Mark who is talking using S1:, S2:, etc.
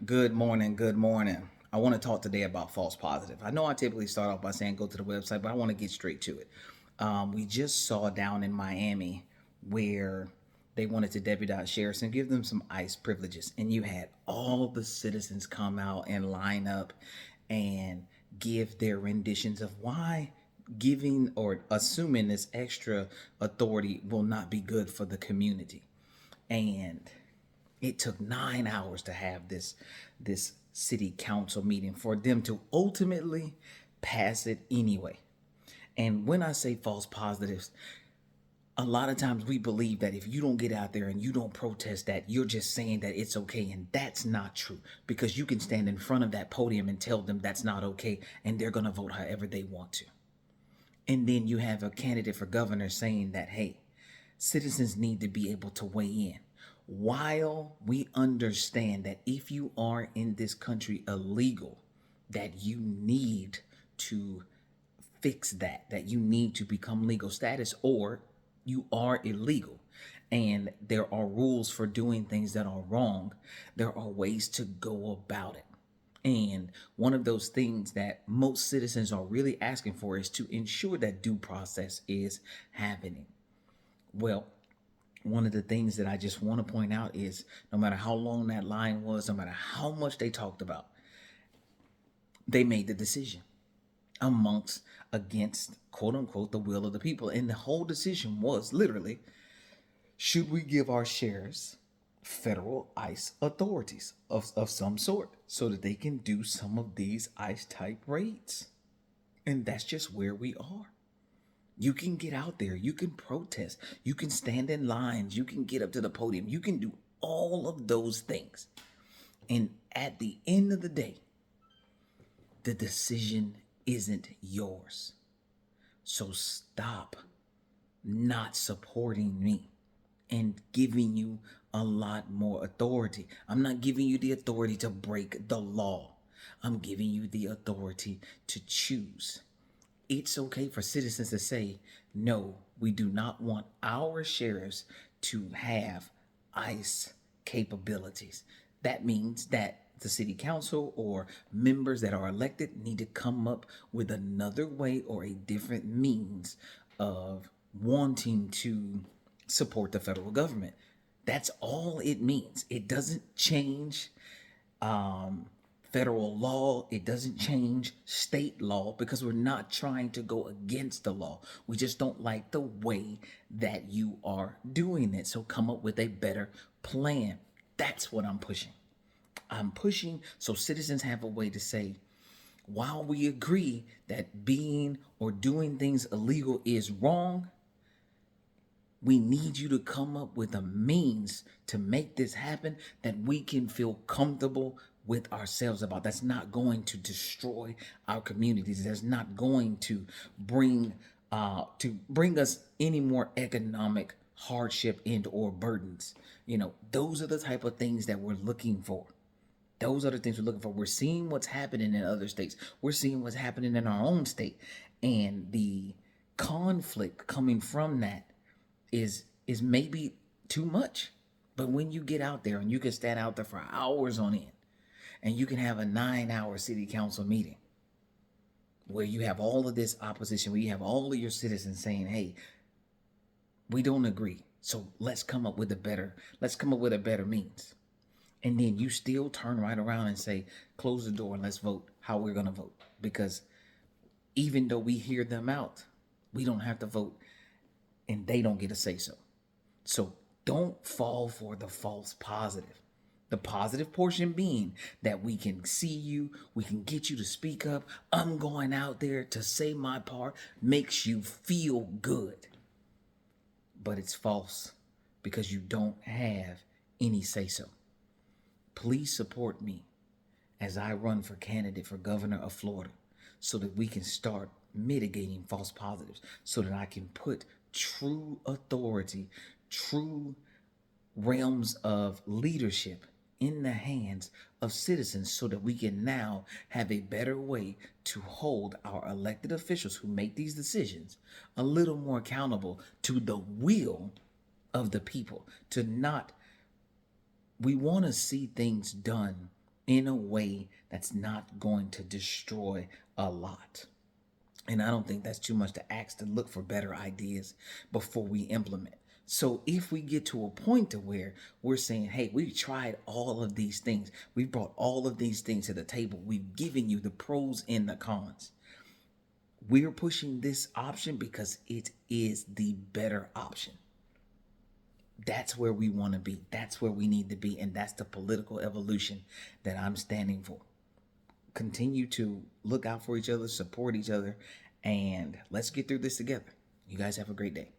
S1: Good morning. Good morning. I want to talk today about false positive. I know I typically start off by saying go to the website, but I want to get straight to it. We just saw down in Miami where they wanted to deputize sheriffs and give them some ICE privileges. And you had all the citizens come out and line up and give their renditions of why giving or assuming this extra authority will not be good for the community. And it took 9 hours to have this city council meeting for them to ultimately pass it anyway. And when I say false positives, a lot of times we believe that if you don't get out there and you don't protest that, you're just saying that it's okay. And that's not true, because you can stand in front of that podium and tell them that's not okay, and they're going to vote however they want to. And then you have a candidate for governor saying that, hey, citizens need to be able to weigh in. While we understand that if you are in this country illegal, that you need to fix that you need to become legal status, or you are illegal. And there are rules for doing things that are wrong. There are ways to go about it. And one of those things that most citizens are really asking for is to ensure that due process is happening. Well, one of the things that I just want to point out is no matter how long that line was, no matter how much they talked about, they made the decision against quote unquote the will of the people. And the whole decision was literally, should we give our sheriffs federal ICE authorities of some sort so that they can do some of these ICE type raids? And that's just where we are. You can get out there, you can protest, you can stand in lines, you can get up to the podium, you can do all of those things. And at the end of the day, the decision isn't yours. So stop not supporting me and giving you a lot more authority. I'm not giving you the authority to break the law. I'm giving you the authority to choose. It's okay for citizens to say, no, we do not want our sheriffs to have ICE capabilities. That means that the city council or members that are elected need to come up with another way or a different means of wanting to support the federal government. That's all it means. It doesn't change federal law. It doesn't change state law, because we're not trying to go against the law. We just don't like the way that you are doing it. So come up with a better plan. That's what I'm pushing. I'm pushing so citizens have a way to say, while we agree that being or doing things illegal is wrong, we need you to come up with a means to make this happen that we can feel comfortable with ourselves about. That's not going to destroy our communities. That's not going to bring us any more economic hardship and or burdens. Those are the type of things that we're looking for. Those are the things we're looking for. We're seeing what's happening in other states. We're seeing what's happening in our own state. And the conflict coming from that is maybe too much. But when you get out there and you can stand out there for hours on end, and you can have a 9-hour city council meeting where you have all of this opposition, where you have all of your citizens saying, hey, we don't agree, so let's come up with a better means. And then you still turn right around and say, close the door and let's vote how we're going to vote. Because even though we hear them out, we don't have to vote, and they don't get a say so. So don't fall for the false positive. The positive portion being that we can see you, we can get you to speak up. I'm going out there to say my part, makes you feel good. But it's false because you don't have any say so. Please support me as I run for candidate for governor of Florida, so that we can start mitigating false positives, so that I can put true authority, true realms of leadership in the hands of citizens, so that we can now have a better way to hold our elected officials who make these decisions a little more accountable to the will of the people. We want to see things done in a way that's not going to destroy a lot. And I don't think that's too much to ask to look for better ideas before we implement. So if we get to a point to where we're saying, hey, we've tried all of these things, we've brought all of these things to the table, we've given you the pros and the cons. We're pushing this option because it is the better option. That's where we want to be. That's where we need to be. And that's the political evolution that I'm standing for. Continue to look out for each other, support each other, and let's get through this together. You guys have a great day.